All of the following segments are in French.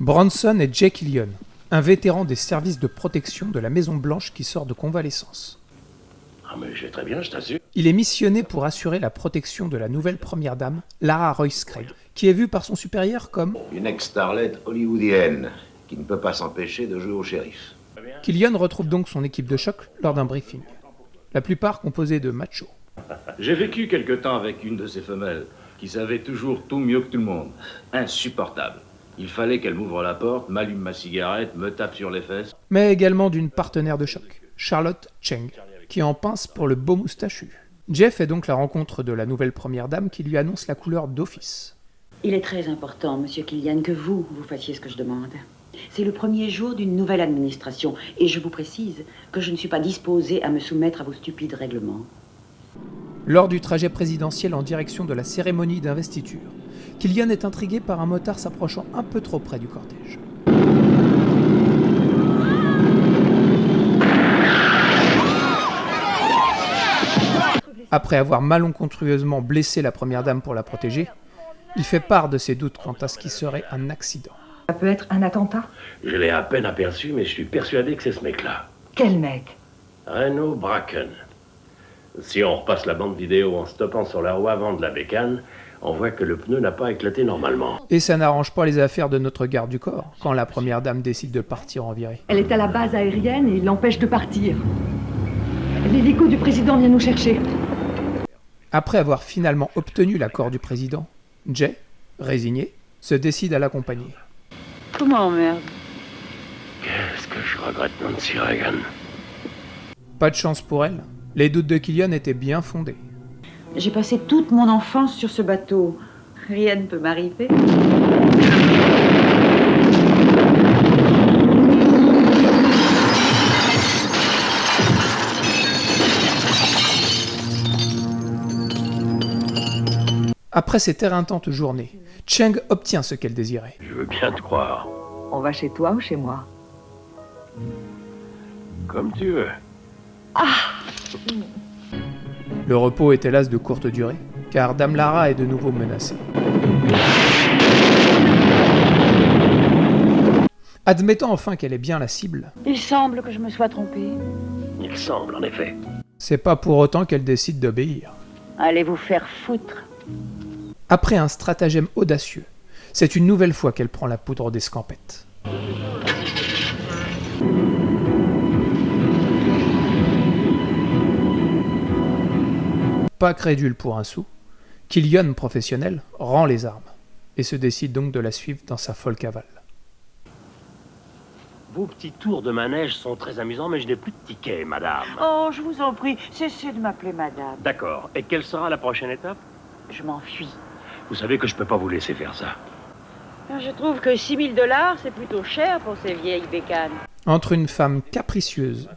Bronson est Jay Killian, un vétéran des services de protection de la Maison Blanche qui sort de convalescence. Ah mais je vais très bien, je t'assure. Il est missionné pour assurer la protection de la nouvelle première dame, Lara Royce Craig, qui est vue par son supérieur comme une ex-starlette hollywoodienne qui ne peut pas s'empêcher de jouer au shérif. Killian retrouve donc son équipe de choc lors d'un briefing. La plupart composés de machos. J'ai vécu quelque temps avec une de ces femelles qui savait toujours tout mieux que tout le monde. Insupportable. Il fallait qu'elle m'ouvre la porte, m'allume ma cigarette, me tape sur les fesses. Mais également d'une partenaire de choc, Charlotte Cheng, qui en pince pour le beau moustachu. Jeff fait donc la rencontre de la nouvelle première dame qui lui annonce la couleur d'office. Il est très important, monsieur Killian, que vous fassiez ce que je demande. C'est le premier jour d'une nouvelle administration, et je vous précise que je ne suis pas disposée à me soumettre à vos stupides règlements. Lors du trajet présidentiel en direction de la cérémonie d'investiture, Killian est intrigué par un motard s'approchant un peu trop près du cortège. Après avoir malencontreusement blessé la première dame pour la protéger, il fait part de ses doutes quant à ce qui serait un accident. Ça peut être un attentat? Je l'ai à peine aperçu, mais je suis persuadé que c'est ce mec-là. Quel mec? Reno Bracken. Si on repasse la bande vidéo en stoppant sur la roue avant de la bécane, on voit que le pneu n'a pas éclaté normalement. Et ça n'arrange pas les affaires de notre garde du corps, quand la première dame décide de partir en virée. Elle est à la base aérienne et il l'empêche de partir. L'hélico du président vient nous chercher. Après avoir finalement obtenu l'accord du président, Jay, résigné, se décide à l'accompagner. Comment, merde? Qu'est-ce que je regrette, Nancy Reagan. Pas de chance pour elle, les doutes de Killian étaient bien fondés. J'ai passé toute mon enfance sur ce bateau. Rien ne peut m'arriver. Après cette éreintante journée, Cheng obtient ce qu'elle désirait. Je veux bien te croire. On va chez toi ou chez moi? Comme tu veux. Le repos est hélas de courte durée, car Dame Lara est de nouveau menacée. Admettant enfin qu'elle est bien la cible, Il semble que je me sois trompée. Il semble, en effet. c'est pas pour autant qu'elle décide d'obéir. Allez vous faire foutre. Après un stratagème audacieux, c'est une nouvelle fois qu'elle prend la poudre d'escampette. Pas crédule pour un sou, Killian, professionnel, rend les armes et se décide donc de la suivre dans sa folle cavale. Vos petits tours de manège sont très amusants, mais je n'ai plus de ticket, madame. Oh, je vous en prie, cessez de m'appeler madame. D'accord. Et quelle sera la prochaine étape? Je m'enfuis. Vous savez que je peux pas vous laisser faire ça. Je trouve que 6 000 $, c'est plutôt cher pour ces vieilles bécanes. Entre une femme capricieuse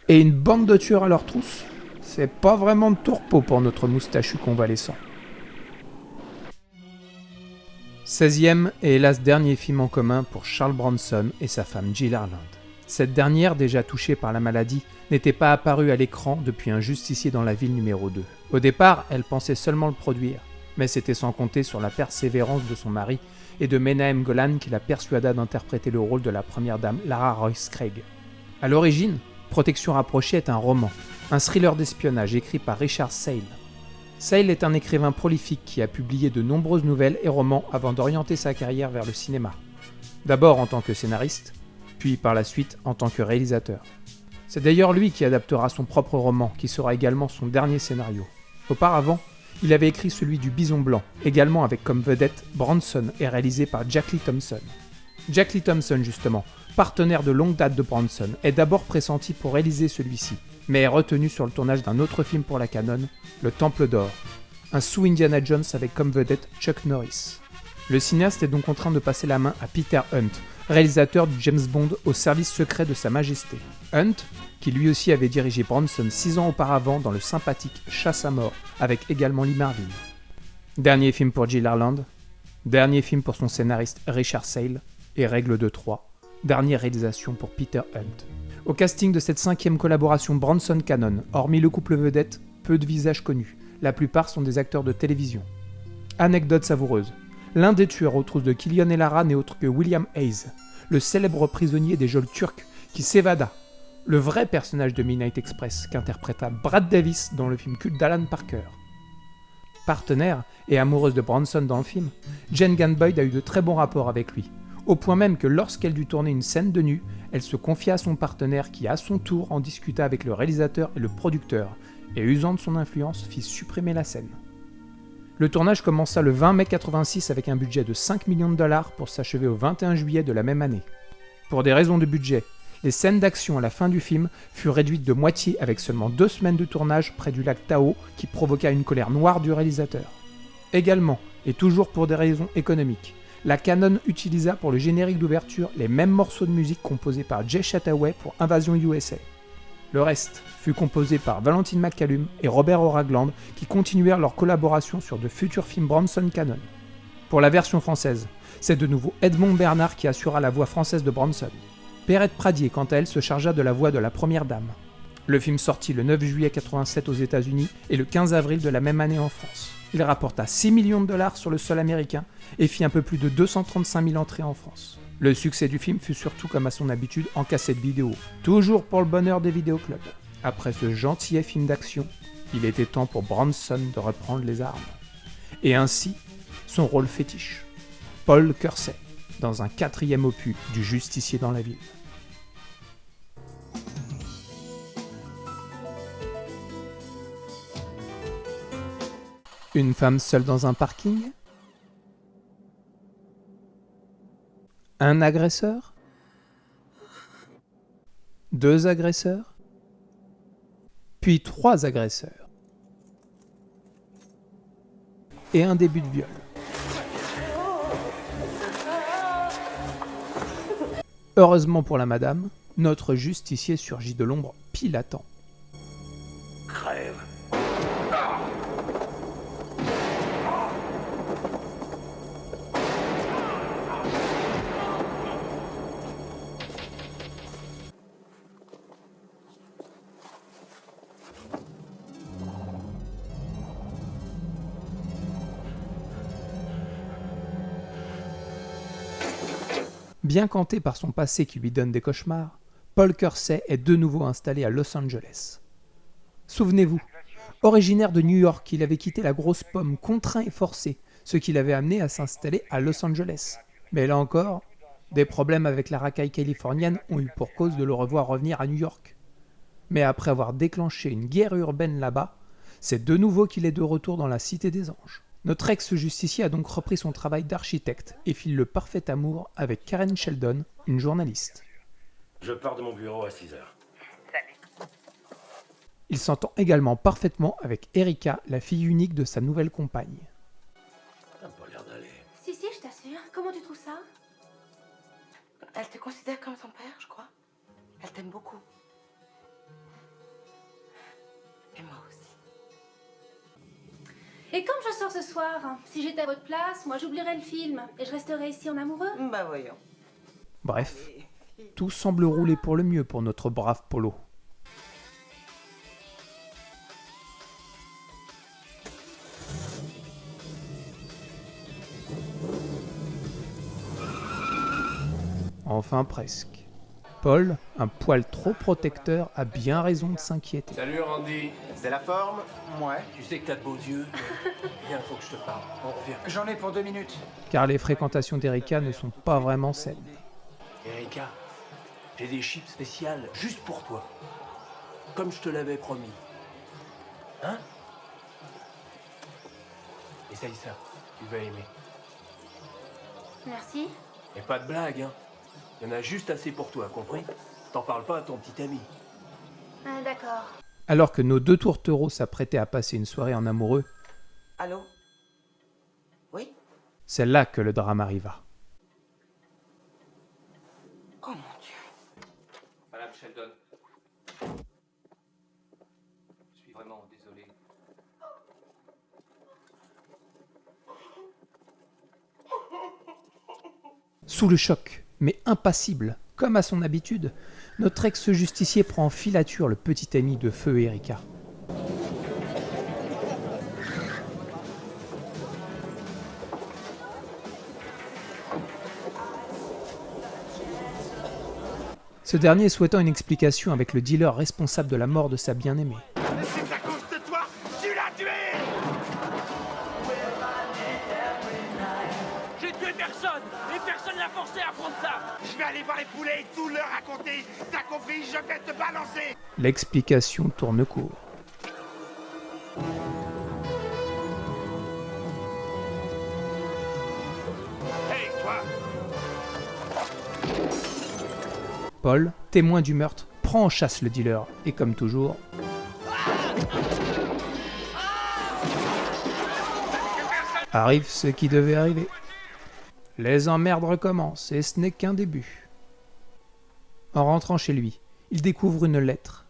et une bande de tueurs à leur trousse, c'est pas vraiment de tourpeau pour notre moustachu convalescent. 16e et hélas dernier film en commun pour Charles Bronson et sa femme Jill Harland. Cette dernière, déjà touchée par la maladie, n'était pas apparue à l'écran depuis Un justicier dans la ville numéro 2. Au départ, elle pensait seulement le produire, mais c'était sans compter sur la persévérance de son mari et de Menahem Golan qui la persuada d'interpréter le rôle de la première dame Lara Royce Craig. À l'origine, Protection rapprochée est un roman, un thriller d'espionnage écrit par Richard Sale. Sale est un écrivain prolifique qui a publié de nombreuses nouvelles et romans avant d'orienter sa carrière vers le cinéma. D'abord en tant que scénariste, puis par la suite en tant que réalisateur. C'est d'ailleurs lui qui adaptera son propre roman, qui sera également son dernier scénario. Auparavant, il avait écrit celui du Bison Blanc, également avec comme vedette Bronson et réalisé par Jack Lee Thompson. Jack Lee Thompson, justement, partenaire de longue date de Bronson, est d'abord pressenti pour réaliser celui-ci, mais est retenu sur le tournage d'un autre film pour la Canon, Le Temple d'Or, un sous Indiana Jones avec comme vedette Chuck Norris. Le cinéaste est donc en train de passer la main à Peter Hunt, réalisateur du James Bond au service secret de Sa Majesté. Hunt, qui lui aussi avait dirigé Bronson 6 ans auparavant dans le sympathique Chasse à mort, avec également Lee Marvin. Dernier film pour Jill Harland, dernier film pour son scénariste Richard Sale, et Règle de 3, dernière réalisation pour Peter Hunt. Au casting de cette 5e collaboration Bronson-Cannon, hormis le couple vedette, peu de visages connus, la plupart sont des acteurs de télévision. Anecdote savoureuse, l'un des tueurs aux trousses de Killian et Lara n'est autre que William Hayes, le célèbre prisonnier des geôles turques qui s'évada, le vrai personnage de Midnight Express qu'interpréta Brad Davis dans le film culte d'Alan Parker. Partenaire et amoureuse de Bronson dans le film, Jane Ganboyd a eu de très bons rapports avec lui, au point même que lorsqu'elle dut tourner une scène de nu, elle se confia à son partenaire qui à son tour en discuta avec le réalisateur et le producteur, et usant de son influence fit supprimer la scène. Le tournage commença le 20 mai 86 avec un budget de 5 millions de dollars pour s'achever au 21 juillet de la même année. Pour des raisons de budget, les scènes d'action à la fin du film furent réduites de moitié avec seulement 2 semaines de tournage près du lac Tahoe qui provoqua une colère noire du réalisateur. Également, et toujours pour des raisons économiques, la Canon utilisa pour le générique d'ouverture les mêmes morceaux de musique composés par Jay Chataway pour Invasion USA. Le reste fut composé par Valentine McCallum et Robert O'Ragland qui continuèrent leur collaboration sur de futurs films Bronson-Canon. Pour la version française, c'est de nouveau Edmond Bernard qui assura la voix française de Bronson. Perrette Pradier, quant à elle, se chargea de la voix de la première dame. Le film sortit le 9 juillet 87 aux États-Unis et le 15 avril de la même année en France. Il rapporta 6 millions de dollars sur le sol américain et fit un peu plus de 235 000 entrées en France. Le succès du film fut surtout, comme à son habitude, en cassette vidéo, toujours pour le bonheur des vidéoclubs. Après ce gentillet film d'action, il était temps pour Bronson de reprendre les armes. Et ainsi, son rôle fétiche. Paul Kersey, dans un 4e opus du Justicier dans la ville. Une femme seule dans un parking? Un agresseur? 2 agresseurs? Puis 3 agresseurs? Et un début de viol. Heureusement pour la madame, notre justicier surgit de l'ombre pile à temps. Crève. Bien qu'hanté par son passé qui lui donne des cauchemars, Paul Kersey est de nouveau installé à Los Angeles. Souvenez-vous, originaire de New York, il avait quitté la grosse pomme contraint et forcé, ce qui l'avait amené à s'installer à Los Angeles. Mais là encore, des problèmes avec la racaille californienne ont eu pour cause de le revoir revenir à New York. Mais après avoir déclenché une guerre urbaine là-bas, c'est de nouveau qu'il est de retour dans la Cité des Anges. Notre ex-justicier a donc repris son travail d'architecte et file le parfait amour avec Karen Sheldon, une journaliste. Je pars de mon bureau à 6h. Il s'entend également parfaitement avec Erika, la fille unique de sa nouvelle compagne. Ça n'a pas l'air d'aller. Si, je t'assure. Comment tu trouves ça? Elle te considère comme son père, je crois. Elle t'aime beaucoup. Et moi aussi. Et comme je sors ce soir, si j'étais à votre place, moi j'oublierais le film et je resterais ici en amoureux. Bah voyons. Bref, tout semble rouler pour le mieux pour notre brave Polo. Enfin presque. Paul, un poil trop protecteur, a bien raison de s'inquiéter. Salut Randy. C'est la forme? Ouais. Tu sais que t'as de beaux yeux. Viens, faut que je te parle. On revient. J'en ai pour 2 minutes. Car les fréquentations d'Erika ne sont pas vraiment saines. Erika, j'ai des chips spéciales juste pour toi. Comme je te l'avais promis. Hein? Essaye ça, tu vas aimer. Merci. Et pas de blague, hein. Il y en a juste assez pour toi, compris? T'en parles pas à ton petit ami. Ah, d'accord. Alors que nos 2 tourtereaux s'apprêtaient à passer une soirée en amoureux, Allô? Oui? c'est là que le drame arriva. Oh mon Dieu. Madame Sheldon. Je suis vraiment désolé. Sous le choc, mais impassible, comme à son habitude, notre ex-justicier prend en filature le petit ami de feu Erika. ce dernier souhaitant une explication avec le dealer responsable de la mort de sa bien-aimée. C'est à cause de toi, tu l'as tué! J'ai tué personne et personne l'a forcé à prendre ça. Je vais aller voir les poulets et tout leur raconter. T'as compris, je vais te balancer! L'explication tourne court. Hey, toi! Paul, témoin du meurtre, prend en chasse le dealer et comme toujours... arrive ce qui devait arriver. Les emmerdes recommencent et ce n'est qu'un début. En rentrant chez lui, il découvre une lettre,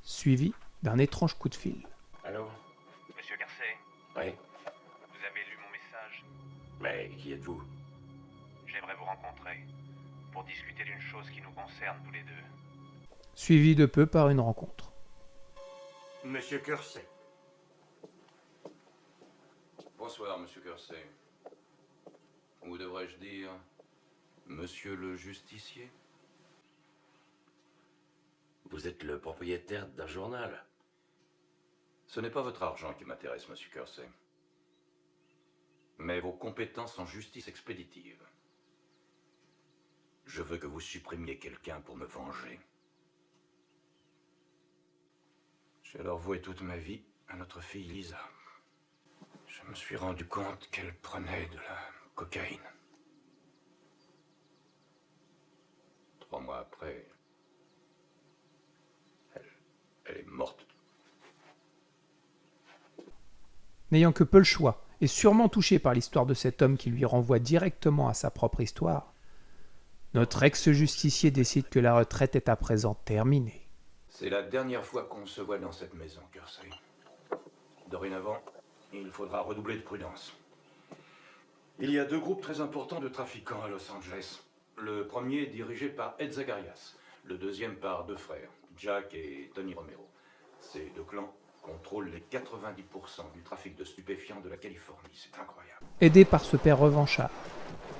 suivie d'un étrange coup de fil. Allô? Monsieur Garcet, Oui? vous avez lu mon message. Mais qui êtes-vous? J'aimerais vous rencontrer pour discuter d'une chose qui nous concerne tous les deux. Suivi de peu par une rencontre. Monsieur Cursey. Bonsoir, monsieur Cursey. Ou devrais-je dire, monsieur le justicier? Vous êtes le propriétaire d'un journal. Ce n'est pas votre argent qui m'intéresse, monsieur Cursey, mais vos compétences en justice expéditive. Je veux que vous supprimiez quelqu'un pour me venger. J'ai alors voué toute ma vie à notre fille Lisa. Je me suis rendu compte qu'elle prenait de la cocaïne. 3 mois après, elle est morte. N'ayant que peu le choix, et sûrement touché par l'histoire de cet homme qui lui renvoie directement à sa propre histoire, notre ex-justicier décide que la retraite est à présent terminée. C'est la dernière fois qu'on se voit dans cette maison, Cursey. Dorénavant, il faudra redoubler de prudence. Il y a 2 groupes très importants de trafiquants à Los Angeles. Le premier est dirigé par Ed Zacharias, le deuxième par 2 frères, Jack et Tony Romero. Ces 2 clans contrôlent les 90% du trafic de stupéfiants de la Californie. C'est incroyable. Aidé par ce père revanchard,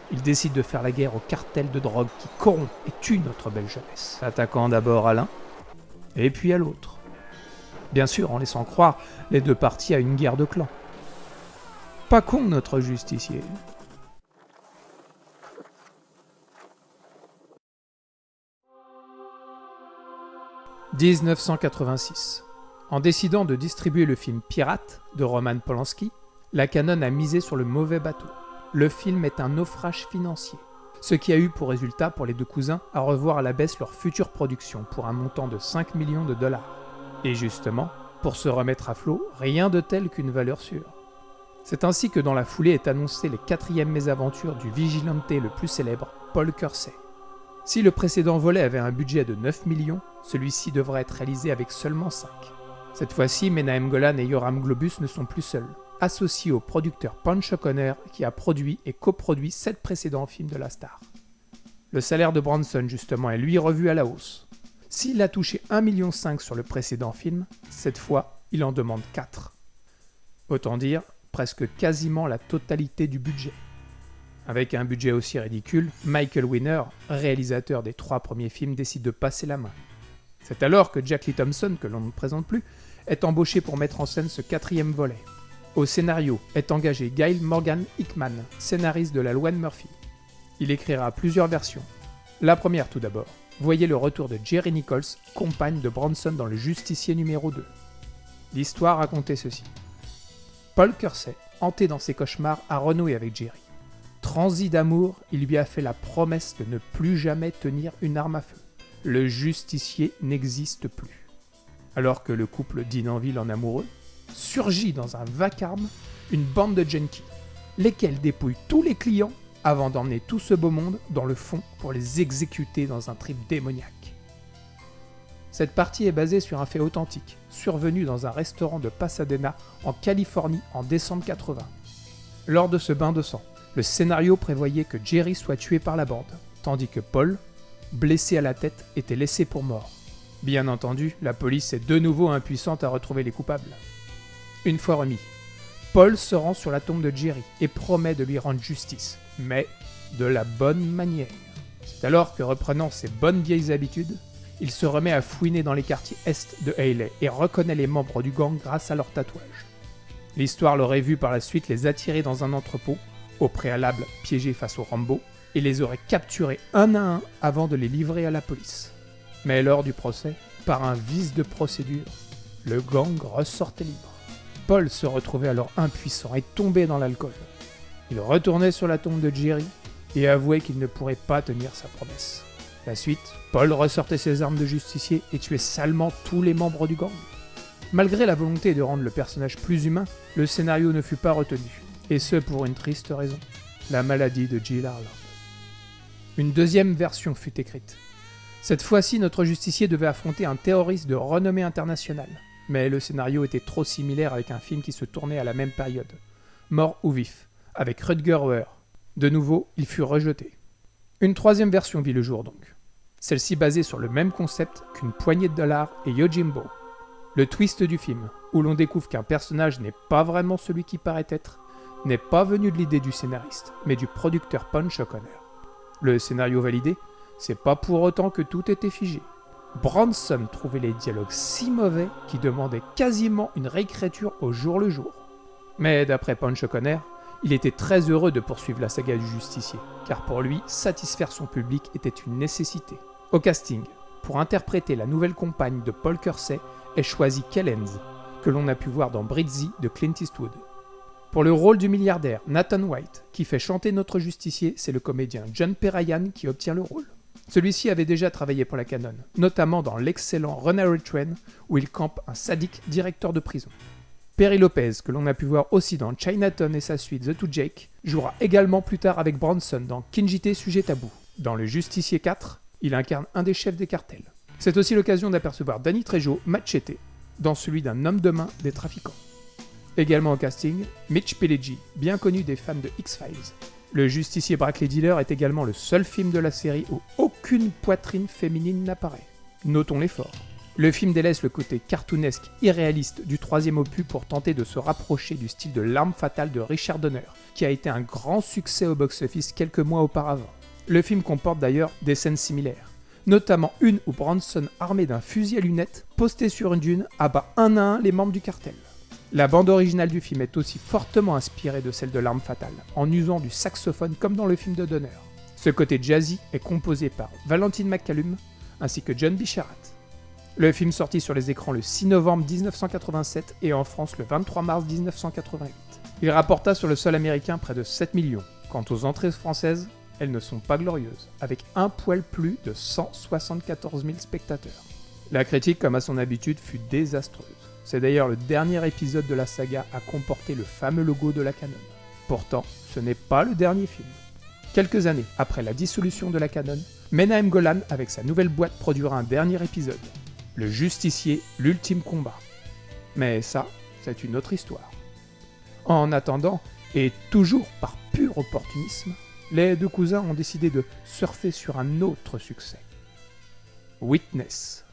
il décide de faire la guerre au cartel de drogue qui corrompt et tue notre belle jeunesse, attaquant d'abord à l'un, et puis à l'autre. Bien sûr, en laissant croire les 2 parties à une guerre de clans. Pas con notre justicier. « 1986. En décidant de distribuer le film Pirate de Roman Polanski, la Canon a misé sur le mauvais bateau. Le film est un naufrage financier, ce qui a eu pour résultat pour les 2 cousins à revoir à la baisse leur future production pour un montant de 5 millions de dollars. Et justement, pour se remettre à flot, rien de tel qu'une valeur sûre. C'est ainsi que dans la foulée est annoncée les 4e mésaventures du vigilante le plus célèbre, Paul Kersey. Si le précédent volet avait un budget de 9 millions, celui-ci devrait être réalisé avec seulement 5. Cette fois-ci, Menahem Golan et Yoram Globus ne sont plus seuls, associés au producteur Punch O'Connor qui a produit et coproduit 7 précédents films de la star. Le salaire de Bronson, justement, est lui revu à la hausse. S'il a touché 1,5 million sur le précédent film, cette fois, il en demande 4. Autant dire, presque quasiment la totalité du budget. Avec un budget aussi ridicule, Michael Winner, réalisateur des 3 premiers films, décide de passer la main. C'est alors que Jack Lee Thompson, que l'on ne présente plus, est embauché pour mettre en scène ce 4e volet. Au scénario est engagé Gail Morgan Hickman, scénariste de la loi de Murphy. Il écrira plusieurs versions. La première tout d'abord. Voyez le retour de Jerry Nichols, compagne de Bronson dans Le Justicier numéro 2. L'histoire racontait ceci. Paul Kersey, hanté dans ses cauchemars, a renoué avec Jerry. Transi d'amour, il lui a fait la promesse de ne plus jamais tenir une arme à feu. Le justicier n'existe plus. Alors que le couple dîne en ville en amoureux, surgit dans un vacarme une bande de junkies, lesquels dépouillent tous les clients avant d'emmener tout ce beau monde dans le fond pour les exécuter dans un trip démoniaque. Cette partie est basée sur un fait authentique, survenu dans un restaurant de Pasadena, en Californie, en décembre 80. Lors de ce bain de sang, le scénario prévoyait que Jerry soit tué par la bande, tandis que Paul, blessé à la tête, était laissé pour mort. Bien entendu, la police est de nouveau impuissante à retrouver les coupables. Une fois remis, Paul se rend sur la tombe de Jerry et promet de lui rendre justice, mais de la bonne manière. C'est alors que, reprenant ses bonnes vieilles habitudes, il se remet à fouiner dans les quartiers est de Hayley et reconnaît les membres du gang grâce à leurs tatouages. L'histoire l'aurait vu par la suite les attirer dans un entrepôt, au préalable piégés face aux Rambo, et les aurait capturés un à un avant de les livrer à la police. Mais lors du procès, par un vice de procédure, le gang ressortait libre. Paul se retrouvait alors impuissant et tombé dans l'alcool. Il retournait sur la tombe de Jerry et avouait qu'il ne pourrait pas tenir sa promesse. La suite, Paul ressortait ses armes de justicier et tuait salement tous les membres du gang. Malgré la volonté de rendre le personnage plus humain, le scénario ne fut pas retenu, et ce pour une triste raison, la maladie de Jill Harland. Une deuxième version fut écrite. Cette fois-ci, notre justicier devait affronter un terroriste de renommée internationale, mais le scénario était trop similaire avec un film qui se tournait à la même période, Mort ou Vif, avec Rutger Hauer. De nouveau, il fut rejeté. Une troisième version vit le jour donc. Celle-ci basée sur le même concept qu'Une poignée de dollars et Yojimbo. Le twist du film, où l'on découvre qu'un personnage n'est pas vraiment celui qu'il paraît être, n'est pas venu de l'idée du scénariste, mais du producteur Punch O'Connor. Le scénario validé, c'est pas pour autant que tout était figé. Bronson trouvait les dialogues si mauvais qu'il demandait quasiment une réécriture au jour le jour. Mais d'après Punch O'Connor, il était très heureux de poursuivre la saga du justicier, car pour lui, satisfaire son public était une nécessité. Au casting, pour interpréter la nouvelle compagne de Paul Kersey, est choisi Kell Hens, que l'on a pu voir dans Brizzy de Clint Eastwood. Pour le rôle du milliardaire Nathan White, qui fait chanter notre justicier, c'est le comédien John Perrian qui obtient le rôle. Celui-ci avait déjà travaillé pour la Canon, notamment dans l'excellent Runaway Train, où il campe un sadique directeur de prison. Perry Lopez, que l'on a pu voir aussi dans Chinatown et sa suite The Two Jake, jouera également plus tard avec Bronson dans Kinjite Sujet Tabou. Dans Le Justicier 4, il incarne un des chefs des cartels. C'est aussi l'occasion d'apercevoir Danny Trejo, Machete, dans celui d'un homme de main des trafiquants. Également au casting, Mitch Pileggi, bien connu des fans de X-Files. Le Justicier Brackley Dealer est également le seul film de la série où aucune poitrine féminine n'apparaît. Notons l'effort. Le film délaisse le côté cartoonesque irréaliste du troisième opus pour tenter de se rapprocher du style de L'Arme Fatale de Richard Donner, qui a été un grand succès au box-office quelques mois auparavant. Le film comporte d'ailleurs des scènes similaires, notamment une où Bronson, armé d'un fusil à lunettes, posté sur une dune, abat un à un les membres du cartel. La bande originale du film est aussi fortement inspirée de celle de L'Arme Fatale, en usant du saxophone comme dans le film de Donner. Ce côté jazzy est composé par Valentine McCallum ainsi que John Bisharat. Le film sortit sur les écrans le 6 novembre 1987 et en France le 23 mars 1988. Il rapporta sur le sol américain près de 7 millions. Quant aux entrées françaises, elles ne sont pas glorieuses, avec un poil plus de 174 000 spectateurs. La critique, comme à son habitude, fut désastreuse. C'est d'ailleurs le dernier épisode de la saga à comporter le fameux logo de la Canon. Pourtant, ce n'est pas le dernier film. Quelques années après la dissolution de la Canon, Menahem Golan, avec sa nouvelle boîte, produira un dernier épisode. Le Justicier, l'ultime combat. Mais ça, c'est une autre histoire. En attendant, et toujours par pur opportunisme, les deux cousins ont décidé de surfer sur un autre succès. Witness.